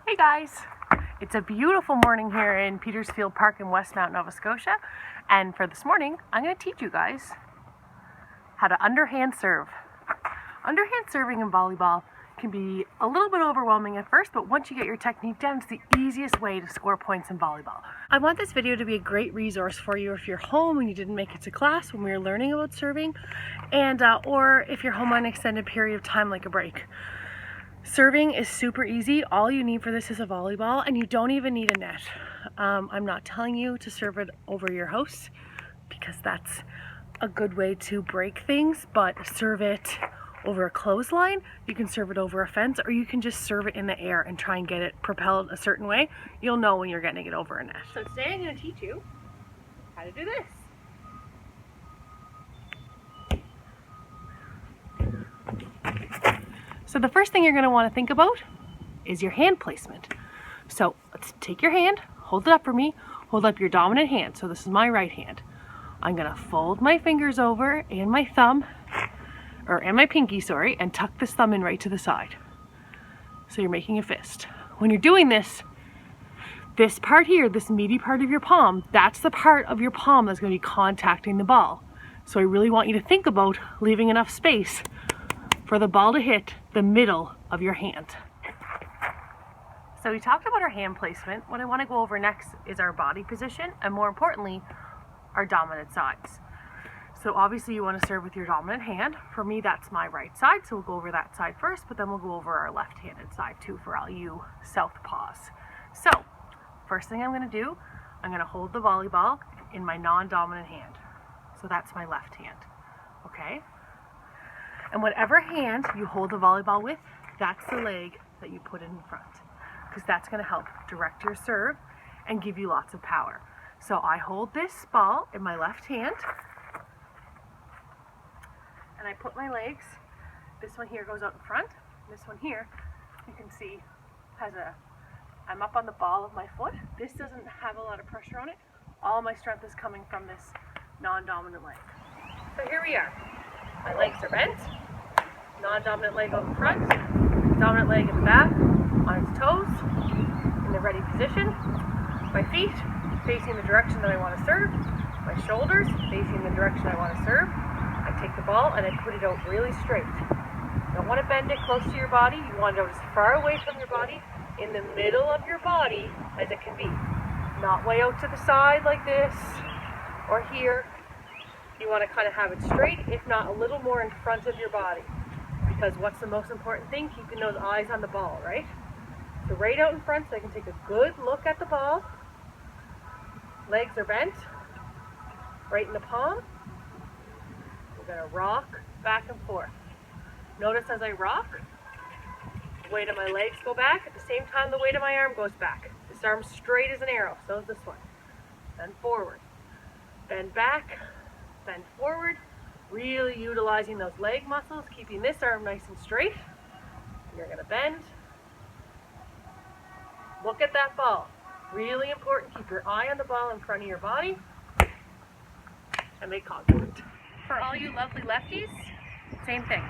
Hey guys, it's a beautiful morning here in Petersfield Park in Westmount, Nova Scotia, and for this morning I'm going to teach you guys how to underhand serve. Underhand serving in volleyball can be a little bit overwhelming at first, but once you get your technique down, it's the easiest way to score points in volleyball. I want this video to be a great resource for you if you're home and you didn't make it to class when we were learning about serving, and or if you're home on an extended period of time like a break. Serving is super easy. All you need for this is a volleyball, and you don't even need a net. I'm not telling you to serve it over your house because that's a good way to break things, but serve it over a clothesline. You can serve it over a fence, or you can just serve it in the air and try and get it propelled a certain way. You'll know when you're getting it over a net. So today I'm going to teach you how to do this. So the first thing you're going to want to think about is your hand placement. So let's take your hand, hold it up for me, hold up your dominant hand. So this is my right hand. I'm going to fold my fingers over and my thumb, and my pinky, sorry, and tuck this thumb in right to the side. So you're making a fist. When you're doing this, this part here, this meaty part of your palm, that's the part of your palm that's going to be contacting the ball. So I really want you to think about leaving enough space for the ball to hit the middle of your hand. So we talked about our hand placement. What I want to go over next is our body position, and more importantly, our dominant sides. So obviously you want to serve with your dominant hand. For me, that's my right side, so we'll go over that side first, but then we'll go over our left-handed side too for all you southpaws. So first thing I'm going to do, I'm going to hold the volleyball in my non-dominant hand. So that's my left hand, okay? And whatever hand you hold the volleyball with, that's the leg that you put in front, because that's going to help direct your serve and give you lots of power. So I hold this ball in my left hand, and I put my legs, this one here goes out in front, this one here, you can see, I'm up on the ball of my foot. This doesn't have a lot of pressure on it. All my strength is coming from this non-dominant leg. So here we are. My legs are bent, non-dominant leg out in front, dominant leg in the back, on its toes, in the ready position. My feet facing the direction that I want to serve, my shoulders facing the direction I want to serve. I take the ball and I put it out really straight. You don't want to bend it close to your body, you want it out as far away from your body, in the middle of your body as it can be. Not way out to the side like this, or here. You want to kind of have it straight, if not a little more in front of your body. Because what's the most important thing? Keeping those eyes on the ball, right? So right out in front so I can take a good look at the ball. Legs are bent. Right in the palm. We're going to rock back and forth. Notice as I rock, the weight of my legs go back. At the same time, the weight of my arm goes back. This arm's straight as an arrow. So is this one. Bend forward. Bend back. Bend forward, really utilizing those leg muscles, keeping this arm nice and straight. You're going to bend. Look at that ball. Really important. Keep your eye on the ball in front of your body and make contact. For all you lovely lefties, same thing.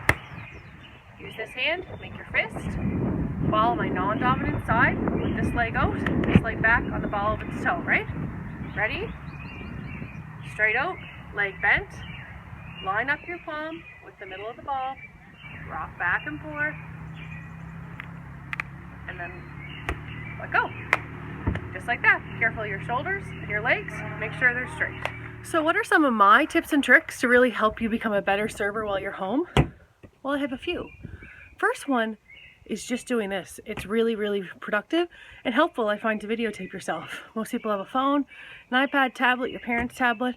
Use this hand, make your fist. Ball on my non-dominant side with this leg out, this leg back on the ball of its toe, right? Ready? Straight out. Leg bent, line up your palm with the middle of the ball, rock back and forth, and then let go. Just like that. Be careful of your shoulders and your legs. Make sure they're straight. So what are some of my tips and tricks to really help you become a better server while you're home? Well, I have a few. First one is just doing this. It's really, really productive and helpful, I find, to videotape yourself. Most people have a phone, an iPad, tablet, your parents' tablet.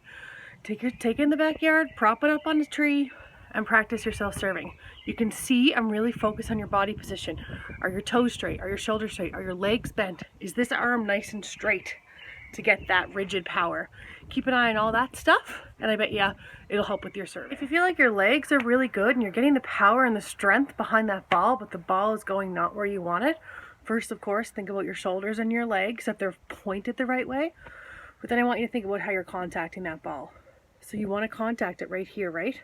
Take it in the backyard, prop it up on the tree, and practice yourself serving. You can see I'm really focused on your body position. Are your toes straight? Are your shoulders straight? Are your legs bent? Is this arm nice and straight to get that rigid power? Keep an eye on all that stuff, and I bet you it'll help with your serve. If you feel like your legs are really good and you're getting the power and the strength behind that ball, but the ball is going not where you want it, first, of course, think about your shoulders and your legs, that they're pointed the right way. But then I want you to think about how you're contacting that ball. So you want to contact it right here, right?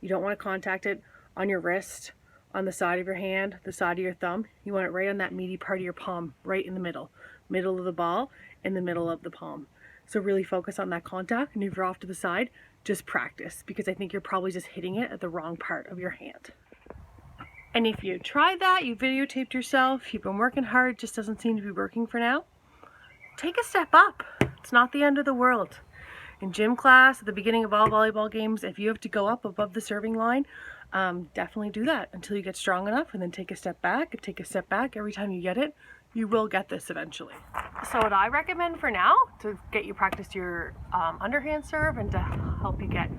You don't want to contact it on your wrist, on the side of your hand, the side of your thumb. You want it right on that meaty part of your palm, right in the middle of the ball, in the middle of the palm. So really focus on that contact, and if you're off to the side, just practice, because I think you're probably just hitting it at the wrong part of your hand. And if you tried that, you videotaped yourself, you've been working hard, it just doesn't seem to be working for now, take a step up. It's not the end of the world. In gym class, at the beginning of all volleyball games, if you have to go up above the serving line, definitely do that until you get strong enough, and then take a step back and take a step back. Every time you get it, you will get this eventually. So what I recommend for now, to get you practice your underhand serve and to help you get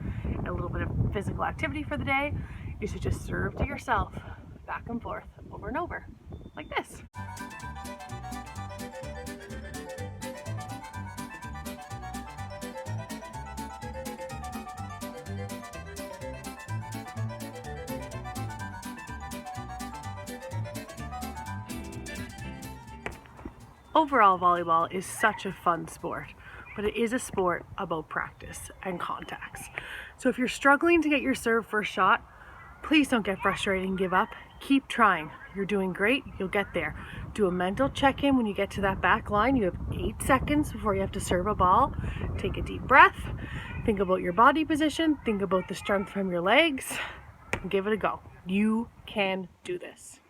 a little bit of physical activity for the day, is to just serve to yourself back and forth over and over, like this. Overall, volleyball is such a fun sport, but it is a sport about practice and contacts. So if you're struggling to get your serve first shot, please don't get frustrated and give up. Keep trying. You're doing great. You'll get there. Do a mental check-in when you get to that back line. You have 8 seconds before you have to serve a ball. Take a deep breath. Think about your body position. Think about the strength from your legs. And give it a go. You can do this.